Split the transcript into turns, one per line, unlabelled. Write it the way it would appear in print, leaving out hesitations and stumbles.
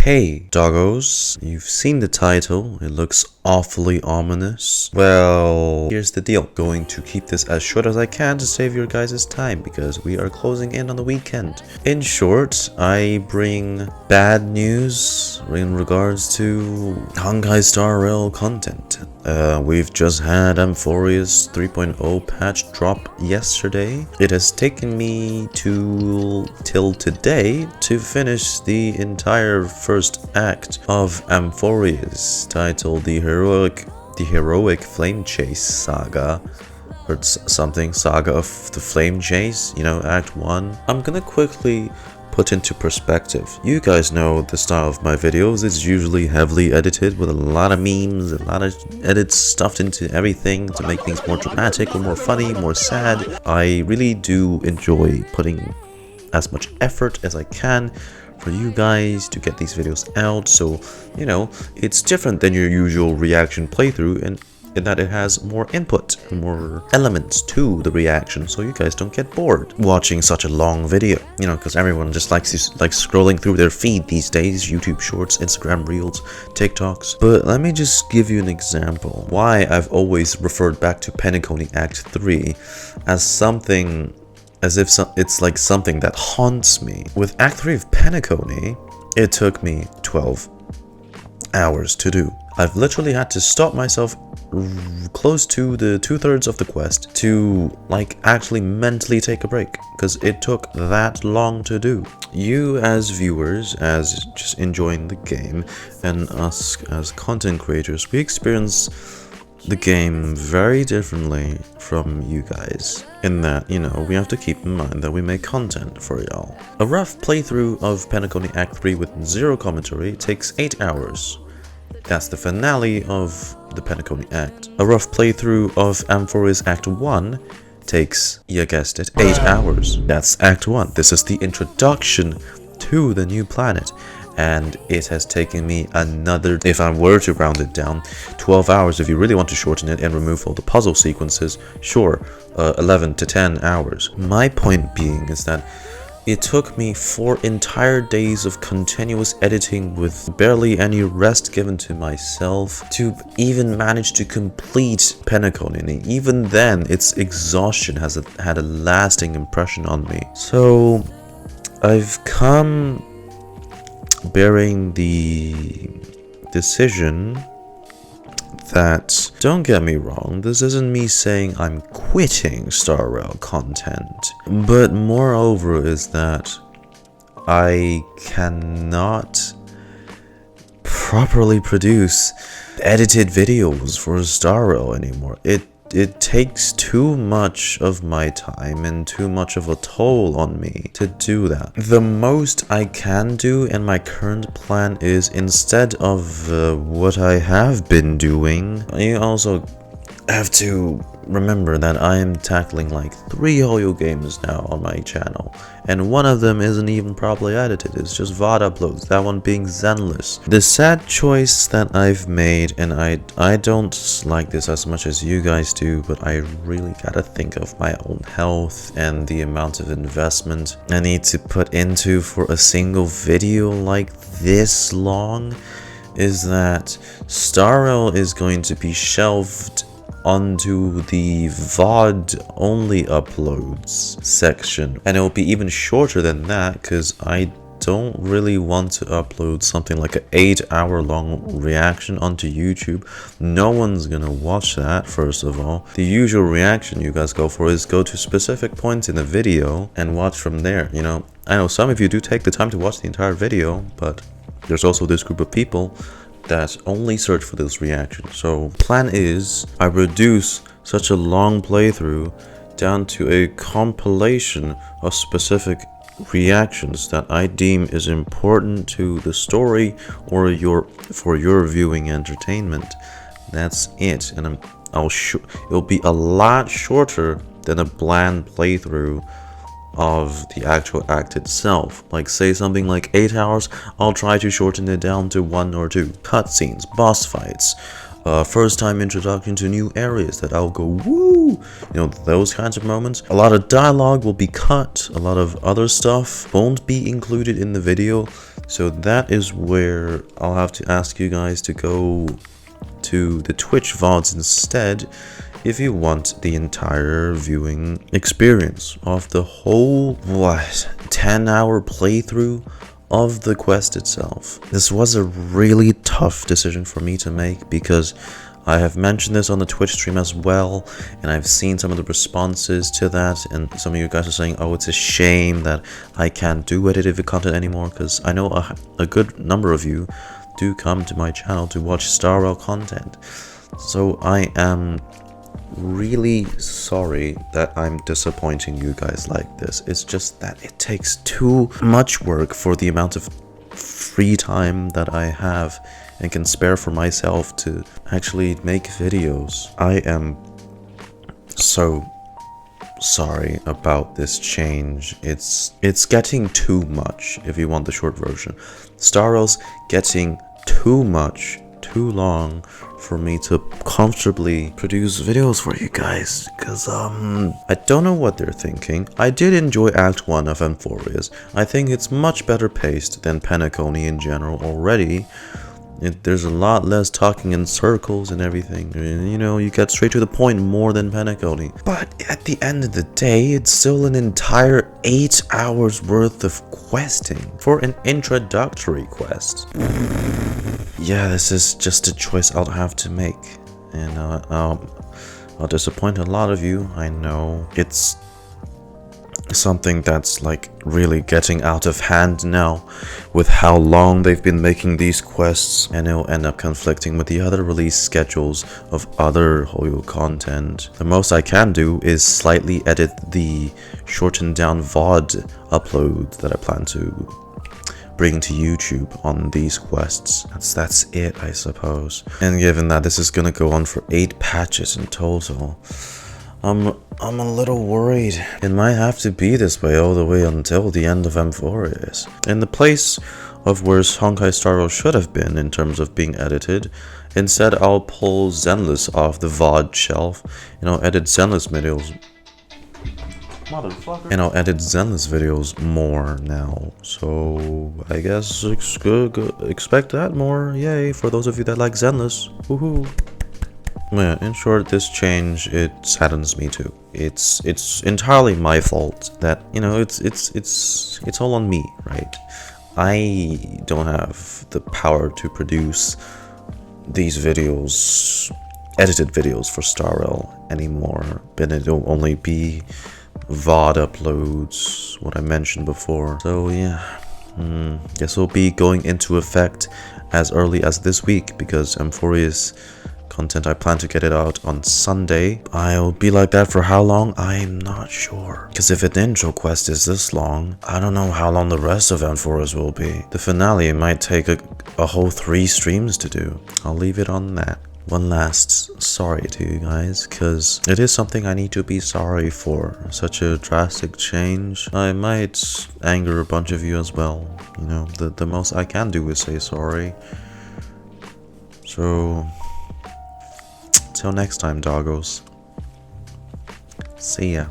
Hey, doggos, you've seen the title, it looks awfully ominous. Well, here's the deal. Going to keep this as short as I can to save your guys' time because we are closing in on the weekend. In short, I bring bad news in regards to Honkai Star Rail content. We've just had Amphoreus 3.0 patch drop yesterday. It has taken me till today to finish the entire first act of Amphoreus, titled the heroic flame chase saga, or saga of the flame chase, you know, act 1. I'm gonna quickly put into perspective. You guys know the style of my videos. It's usually heavily edited with a lot of memes, a lot of edits stuffed into everything to make things more dramatic or more funny, more sad. I really do enjoy putting as much effort as I can for you guys to get these videos out, so you know it's different than your usual reaction playthrough, and in that it has more input, more elements to the reaction, so you guys don't get bored watching such a long video, you know, because everyone just likes scrolling through their feed these days, YouTube shorts, Instagram reels, TikToks. But let me just give you an example why I've always referred back to Penacony Act 3 as something, as if it's like something that haunts me. With Act 3 of Penacony, it took me 12 hours to do. I've literally had to stop myself close to the 2/3 of the quest to like actually mentally take a break, because it took that long to do. You as viewers, as just enjoying the game, and us as content creators, we experience the game very differently from you guys, in that, you know, we have to keep in mind that we make content for y'all. A rough playthrough of Penacony Act 3 with zero commentary takes 8 hours. That's the finale of the Penacony Act. A rough playthrough of Amphoreus Act 1 takes, you guessed it, 8 hours. That's Act 1. This is the introduction to the new planet. And it has taken me another, if I were to round it down, 12 hours. If you really want to shorten it and remove all the puzzle sequences, sure, 11 to 10 hours. My point being is that it took me 4 entire days of continuous editing with barely any rest given to myself to even manage to complete Penacony. And even then, its exhaustion has had a lasting impression on me. So I've come bearing the decision that, don't get me wrong, this isn't me saying I'm quitting Star Rail content, but moreover is that I cannot properly produce edited videos for Star Rail anymore. It takes too much of my time and too much of a toll on me to do that. The most I can do, and my current plan is, instead of what I have been doing, you also have to remember that I am tackling like 3 Hoyo games now on my channel, and one of them isn't even properly edited, it's just VOD uploads, that one being Zenless. The sad choice that I've made, and I don't like this as much as you guys do, but I really gotta think of my own health and the amount of investment I need to put into for a single video like this long, is that Star Rail is going to be shelved onto the VOD only uploads section, and it will be even shorter than that because I don't really want to upload something like an 8-hour long reaction onto YouTube. No one's gonna watch that, first of all. The usual reaction you guys go for is go to specific points in the video and watch from there. You know, I know some of you do take the time to watch the entire video, but there's also this group of people that only search for this reaction. So plan is I reduce such a long playthrough down to a compilation of specific reactions that I deem is important to the story or for your viewing entertainment. That's it, and it'll be a lot shorter than a bland playthrough of the actual act itself. Like, say something like 8 hours, I'll try to shorten it down to 1 or 2 cutscenes, boss fights, first time introduction to new areas that I'll go woo, you know, those kinds of moments. A lot of dialogue will be cut, a lot of other stuff won't be included in the video, so that is where I'll have to ask you guys to go to the Twitch VODs instead if you want the entire viewing experience of the whole 10-hour playthrough of the quest itself. This was a really tough decision for me to make because I have mentioned this on the Twitch stream as well, and I've seen some of the responses to that, and some of you guys are saying, oh, it's a shame that I can't do edited content anymore, because I know a good number of you do come to my channel to watch Star Rail content. So I am really sorry that I'm disappointing you guys like this. It's just that it takes too much work for the amount of free time that I have and can spare for myself to actually make videos. I am so sorry about this change. It's getting too much if you want the short version. Star Rail's getting too much, too long for me to comfortably produce videos for you guys, because I don't know what they're thinking. I did enjoy Act 1 of Amphoreus. I think it's much better paced than Penacony in general already. There's a lot less talking in circles and everything, and, you know, you get straight to the point more than Penacony. But at the end of the day, it's still an entire 8 hours worth of questing for an introductory quest. Yeah, this is just a choice I'll have to make, and I'll disappoint a lot of you. I know it's something that's like really getting out of hand now with how long they've been making these quests, and it'll end up conflicting with the other release schedules of other Hoyo content. The most I can do is slightly edit the shortened down VOD upload that I plan to bring to YouTube on these quests. That's it, I suppose. And given that this is gonna go on for 8 patches in total, I'm a little worried. It might have to be this way all the way until the end of Amphoreus. In the place of where Honkai Star Rail should have been in terms of being edited, instead I'll pull Zenless off the VOD shelf, and I'll edit Zenless videos. Motherfucker. And I'll edit Zenless videos more now. So I guess expect that more. Yay, for those of you that like Zenless. Woohoo. Yeah, in short, this change, it saddens me too. It's entirely my fault that, you know, it's all on me, right? I don't have the power to produce these videos, edited videos for Star Rail anymore, and it'll only be VOD uploads, what I mentioned before. So yeah, this will be going into effect as early as this week, because Amphoreus content, I plan to get it out on Sunday. I'll be like that for how long? I'm not sure. Because if an intro quest is this long, I don't know how long the rest of Amphoreus will be. The finale might take a whole 3 streams to do. I'll leave it on that. One last sorry to you guys, because it is something I need to be sorry for. Such a drastic change. I might anger a bunch of you as well. You know, the most I can do is say sorry. So till next time, doggos. See ya.